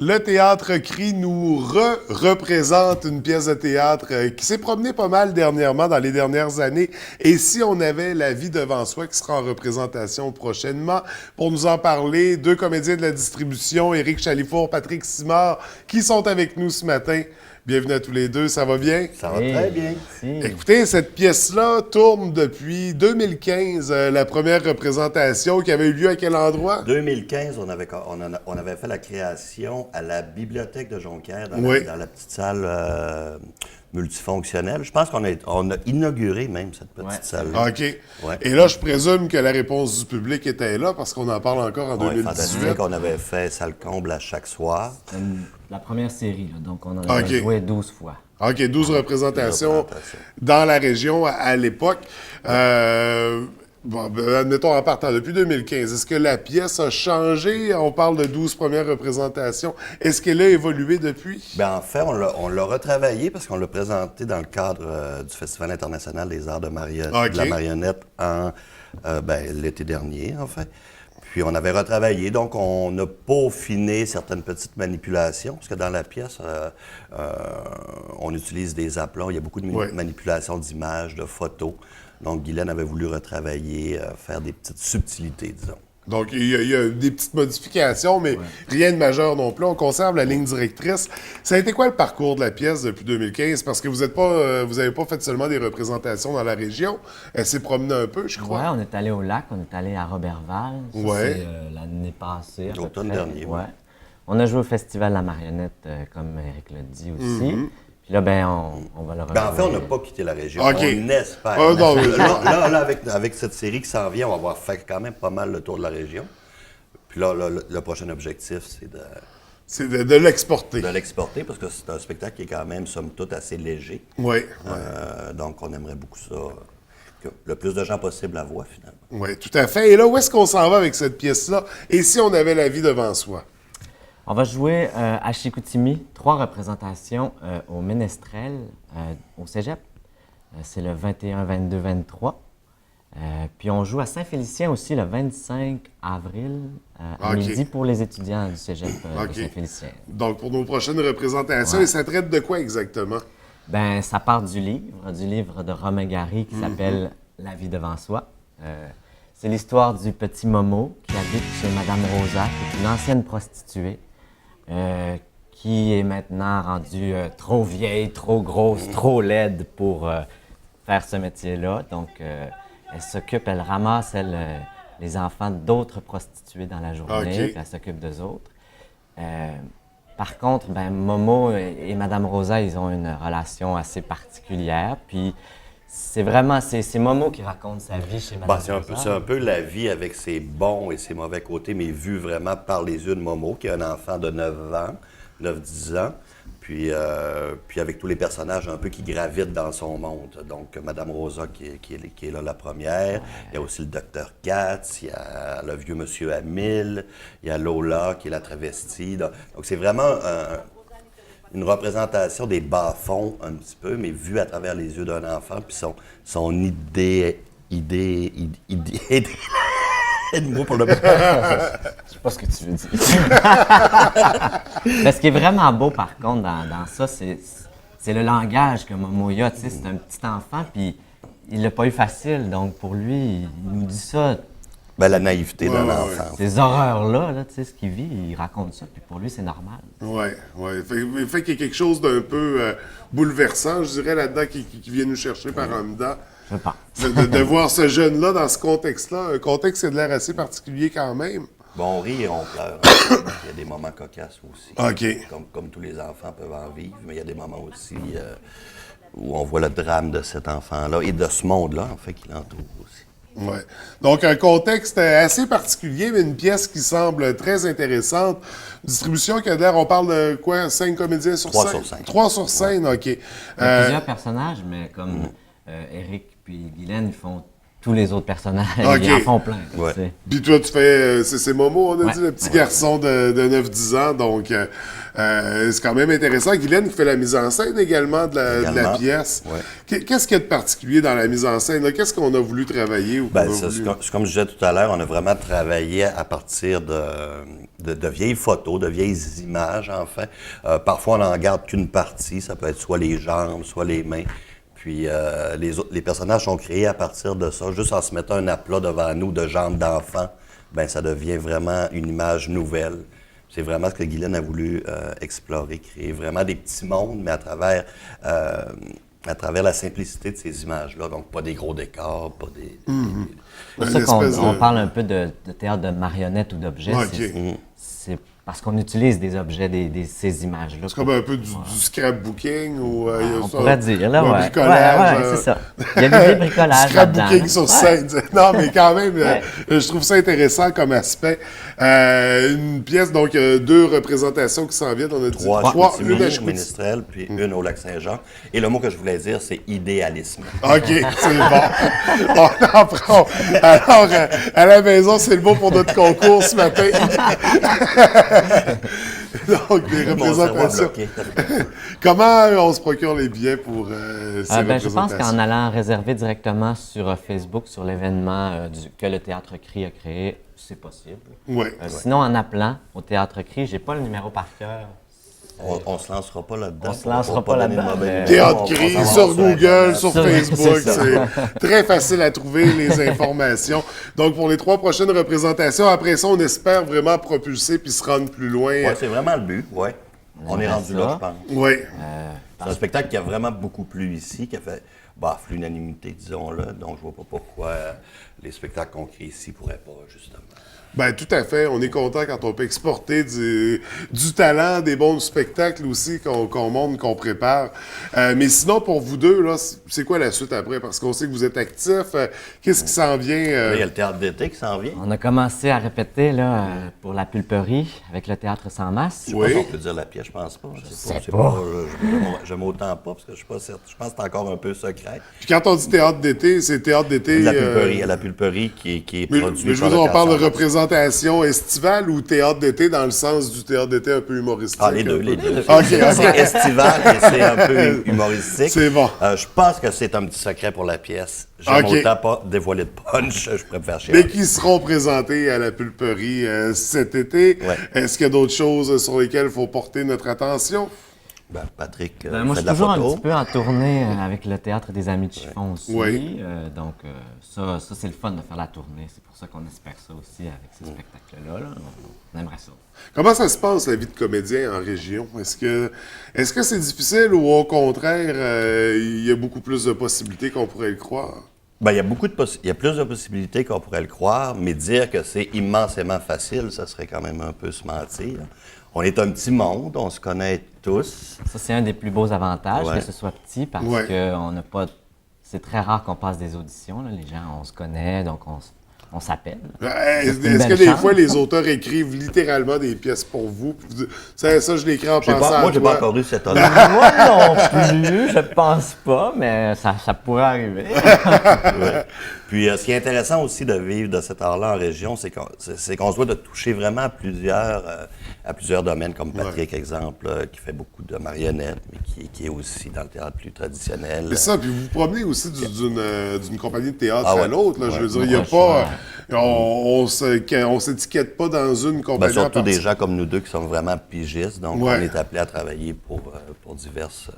Le Théâtre Cri nous représente une pièce de théâtre qui s'est promenée pas mal dernièrement, dans les dernières années. Et si on avait La vie devant soi, qui sera en représentation prochainement, pour nous en parler, deux comédiens de la distribution, Éric Chalifour, Patrick Simard, qui sont avec nous ce matin. Bienvenue à tous les deux, ça va bien? Ça va très bien. Écoutez, cette pièce-là tourne depuis 2015, la première représentation qui avait eu lieu à quel endroit? 2015, on avait fait la création à la Bibliothèque de Jonquière, dans la petite salle multifonctionnelle. Je pense qu'on a inauguré même cette petite salle-là. OK. Ouais. Et là, je présume que la réponse du public était là, parce qu'on en parle encore en 2018. Fantastique. On avait fait salle comble à chaque soir. La première série, là, donc on en avait joué 12 fois. OK, 12 représentations dans la région à l'époque. Admettons en partant, depuis 2015, est-ce que la pièce a changé? On parle de 12 premières représentations. Est-ce qu'elle a évolué depuis? Bien, en fait, on l'a retravaillé parce qu'on l'a présenté dans le cadre du Festival international des arts de la marionnette l'été dernier, en fait. Puis on avait retravaillé, donc on a peaufiné certaines petites manipulations, parce que dans la pièce, on utilise des aplats, il y a beaucoup de manipulations d'images, de photos. Donc Guylaine avait voulu retravailler, faire des petites subtilités, disons. Donc, il y a des petites modifications, mais rien de majeur non plus. On conserve la ligne directrice. Ça a été quoi le parcours de la pièce depuis 2015? Parce que vous n'avez pas fait seulement des représentations dans la région. Elle s'est promenée un peu, je crois. Oui, on est allé au lac, on est allé à Roberval. C'est l'année passée. L'automne dernier. Ouais. On a joué au Festival La Marionnette, comme Éric l'a dit aussi. Puis là, on va le rejoindre. En fait, on n'a pas quitté la région. Okay. On espère. Là, avec cette série qui s'en vient, on va avoir fait quand même pas mal le tour de la région. Puis là, le prochain objectif, c'est de l'exporter. De l'exporter, parce que c'est un spectacle qui est quand même, somme toute, assez léger. Oui. Donc, on aimerait beaucoup ça, que le plus de gens possible la voient, finalement. Oui, tout à fait. Et là, où est-ce qu'on s'en va avec cette pièce-là? Et si on avait la vie devant soi? On va jouer à Chicoutimi, 3 représentations au Ménestrel, au Cégep. C'est le 21, 22, 23. Puis on joue à Saint-Félicien aussi le 25 avril à midi pour les étudiants du Cégep de Saint-Félicien. Donc pour nos prochaines représentations, et ça traite de quoi exactement? Bien, ça part du livre de Romain Gary qui s'appelle La vie devant soi. C'est l'histoire du petit Momo qui habite chez Madame Rosa, qui est une ancienne prostituée. Qui est maintenant rendue trop vieille, trop grosse, trop laide pour faire ce métier-là. Donc, elle ramasse, les enfants d'autres prostituées dans la journée, puis elle s'occupe d'eux autres. Par contre, Momo et Madame Rosa, ils ont une relation assez particulière, puis c'est Momo qui raconte sa vie chez Madame Rosa. C'est un peu la vie avec ses bons et ses mauvais côtés, mais vu vraiment par les yeux de Momo, qui est un enfant de 9-10 ans, puis avec tous les personnages un peu qui gravitent dans son monde. Donc, Madame Rosa qui est là la première, il y a aussi le docteur Katz, il y a le vieux monsieur Hamil, il y a Lola qui est la travestie. Donc c'est vraiment une représentation des bas-fonds un petit peu, mais vue à travers les yeux d'un enfant, puis son idée aide-moi pour le Je sais pas ce que tu veux dire. Mais ce qui est vraiment beau, par contre, dans ça, c'est le langage que Momo a. Tu sais, c'est un petit enfant, puis il l'a pas eu facile. Donc, pour lui, il nous dit ça. La naïveté d'un enfant. Ces horreurs-là, tu sais, ce qu'il vit, il raconte ça, puis pour lui, c'est normal. Oui. Il fait qu'il y a quelque chose d'un peu bouleversant, je dirais, là-dedans, qui vient nous chercher par en dedans. Je pense. de voir ce jeune-là dans ce contexte-là, un contexte qui a de l'air assez particulier quand même. Bon, on rit et on pleure. Il y a des moments cocasses aussi. Comme tous les enfants peuvent en vivre, mais il y a des moments aussi où on voit le drame de cet enfant-là et de ce monde-là, en fait, qui l'entoure aussi. Oui. Donc, un contexte assez particulier, mais une pièce qui semble très intéressante. Distribution qui a l'air, on parle de quoi? 5 comédiens sur scène? 3 sur 5. 3 sur scène, OK. Il y a plusieurs personnages, mais comme Éric puis Guylaine, ils font tous les autres personnages. Ok. Ils en font plein. Ouais. Tu sais. Puis toi, tu fais. C'est Momo, on a Ouais, dit, le petit ouais. garçon de 9-10 ans. Donc, c'est quand même intéressant. Guylaine qui fait la mise en scène également de la Également. pièce. Ouais. Qu'est-ce qu'il y a de particulier dans la mise en scène? Là? Qu'est-ce qu'on a voulu travailler? Ou qu'on a C'est voulu- comme je disais tout à l'heure, on a vraiment travaillé à partir de vieilles photos, de vieilles images, en fait. Parfois, on n'en garde qu'une partie. Ça peut être soit les jambes, soit les mains. Puis les personnages sont créés à partir de ça. Juste en se mettant un aplat devant nous de jambes d'enfants, ben ça devient vraiment une image nouvelle. C'est vraiment ce que Guylaine a voulu explorer, créer vraiment des petits mondes, mais à travers la simplicité de ces images-là. Donc, pas des gros décors, pas des... C'est pour Une ça qu'on espèce de- on parle un peu de théâtre de marionnettes ou d'objets. Ok. C'est parce qu'on utilise des objets, ces images-là. C'est comme un peu du scrapbooking ou. Il y a On ça, pourrait dire, là, ou un ouais. bricolage. Ouais, c'est ça. Il y a des bricolage là-dedans. Scrapbooking là. sur Ouais. scène. Non, mais quand même, Ouais. je trouve ça intéressant comme aspect. Une pièce, donc, 2 représentations qui s'en viennent. On a dit Trois trois, Chicoutimi, une à Chicoutimi. Ménestrel, puis une au Lac-Saint-Jean. Et le mot que je voulais dire, c'est idéalisme. OK, c'est bon. On en prend. Alors, à la maison, c'est le mot pour notre concours ce matin. Donc, des Mon cerveau a représentations. bloqué. Comment on se procure les billets pour ces Je pense représentations? qu'en allant réserver directement sur Facebook, sur l'événement que le Théâtre Cri a créé, c'est possible. Oui. Sinon, en appelant au Théâtre Cri, j'ai pas le numéro par cœur. On se lancera pas là-dedans. On se lancera pour pas donner de là-dedans, mauvais mais- numéros. Théâtre On Cri, s'en va sur Google, Internet. sur Ça, Facebook, c'est ça. c'est très facile à trouver les informations. Donc, pour les 3 prochaines représentations, après ça, on espère vraiment propulser puis se rendre plus loin. Ouais, c'est vraiment le but, ouais. On est aimerait rendu ça. là, je pense. Oui. C'est un spectacle qui a vraiment beaucoup plu ici, qui a fait l'unanimité, disons-le. Donc, je vois pas pourquoi les spectacles qu'on crée ici pourraient pas, justement. Ben tout à fait. On est content quand on peut exporter du talent, des bons spectacles aussi qu'on montre, qu'on prépare. Mais sinon, pour vous deux, là, c'est quoi la suite après? Parce qu'on sait que vous êtes actifs. Qu'est-ce qui s'en vient? Là, il y a le théâtre d'été qui s'en vient. On a commencé à répéter là, pour la pulperie avec le Théâtre sans masse. Je sais Oui. pas si on peut dire la pièce, je pense pas. Je sais sais pas. J'aime autant pas, parce que je suis pas certain. Je pense que c'est encore un peu secret. Puis quand on dit théâtre d'été, c'est théâtre d'été... La pulperie, il y a la pulperie qui est Mais produite je veux par dire, le on parle de Théâtre sans Masse. représentation estivale ou théâtre d'été dans le sens du théâtre d'été un peu humoristique? Ah, les deux, les deux. OK, C'est OK. estival et c'est un peu humoristique. C'est bon. Je pense que c'est un petit secret pour la pièce. J'aime OK. autant pas dévoiler de punch, je préfère chier. Mais qui seront présentés à la pulperie cet été. Ouais. Est-ce qu'il y a d'autres choses sur lesquelles il faut porter notre attention? Ben, Patrick Moi, je fait suis de la toujours un photo. petit peu en tournée avec le Théâtre des Amis de Chiffon aussi. Oui. Donc, ça c'est le fun de faire la tournée. C'est pour ça qu'on espère ça aussi avec ces spectacles-là. Là. On aimerait ça. Comment ça se passe, la vie de comédien en région? Est-ce que c'est difficile ou au contraire, il y a beaucoup plus de possibilités qu'on pourrait le croire? Ben, il y a plus de possibilités qu'on pourrait le croire, mais dire que c'est immensément facile, ça serait quand même un peu se mentir. On est un petit monde, on se connaît tous. Ça, c'est un des plus beaux avantages, Ouais. que ce soit petit, parce Ouais. que on n'a pas... C'est très rare qu'on passe des auditions. Là. Les gens, on se connaît, donc on s'appelle. Est-ce C'est une que belle des chance. fois, les auteurs écrivent littéralement des pièces pour vous? Puis vous dites, ça, je l'écris en pensant Moi, à j'ai toi. pas encore eu cet honneur. Moi non plus, je pense pas, mais ça pourrait arriver. Ouais. Puis, ce qui est intéressant aussi de vivre de cet art-là en région, c'est qu'on se doit de toucher vraiment à plusieurs domaines, comme Patrick, exemple, qui fait beaucoup de marionnettes, mais qui est aussi dans le théâtre plus traditionnel. C'est ça, puis vous vous promenez aussi d'une compagnie de théâtre Ah ouais. à l'autre. Là. Je veux dire, il n'y a Ouais, pas... On s'étiquette pas dans une Ben, compagnie en surtout des particulier. gens comme nous deux qui sont vraiment pigistes, donc Ouais. on est appelés à travailler pour diverses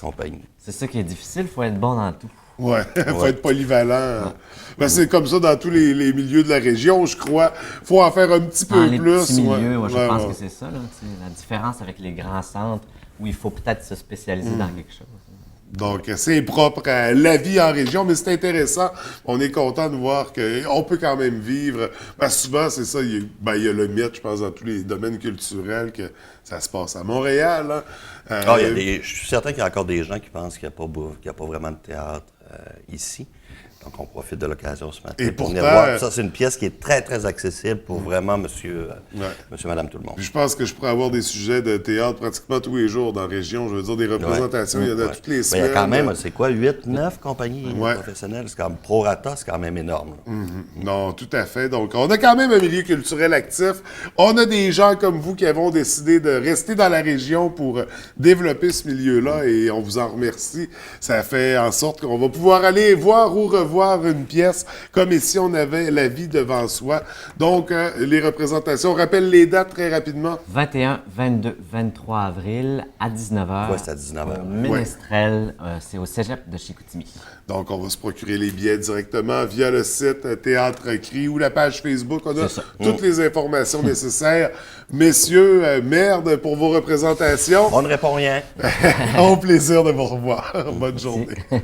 compagnies. C'est ça qui est difficile, il faut être bon dans tout. Ouais, faut être polyvalent. Ben, c'est comme ça dans tous les milieux de la région, je crois. Faut en faire un petit Dans peu les plus. petits milieux, ouais. je Ouais, pense ouais. que c'est ça, là, tu sais, la différence avec les grands centres où il faut peut-être se spécialiser dans quelque chose. Donc, c'est propre à la vie en région, mais c'est intéressant. On est content de voir qu'on peut quand même vivre. Ben, souvent, c'est ça, il y a le mythe, je pense, dans tous les domaines culturels, que ça se passe à Montréal. Hein. Je suis certain qu'il y a encore des gens qui pensent qu'il n'y a pas vraiment de théâtre ici. Donc, on profite de l'occasion ce matin Et pour venir pourtant, voir. Ça, c'est une pièce qui est très, très accessible pour vraiment monsieur, madame, tout le monde. Puis je pense que je pourrais avoir des sujets de théâtre pratiquement tous les jours dans la région. Je veux dire, des représentations, il y en a toutes les Mais semaines. il y a quand même, c'est quoi, 8, 9 compagnies Ouais. professionnelles? C'est comme prorata, c'est quand même énorme. Là. Non, tout à fait. Donc, on a quand même un milieu culturel actif. On a des gens comme vous qui avons décidé de rester dans la région pour développer ce milieu-là et on vous en remercie. Ça fait en sorte qu'on va pouvoir aller voir ou revoir une pièce comme ici on avait La vie devant soi. Donc, les représentations, on rappelle les dates très rapidement. 21, 22, 23 avril à 19h. Ouais, c'est à 19h. Ménestrel, c'est au cégep de Chicoutimi. Donc, on va se procurer les billets directement via le site Théâtre Cri ou la page Facebook. On a toutes les informations nécessaires. Messieurs, merde pour vos représentations. On ne répond rien. Au plaisir de vous revoir. Bonne journée. Bye.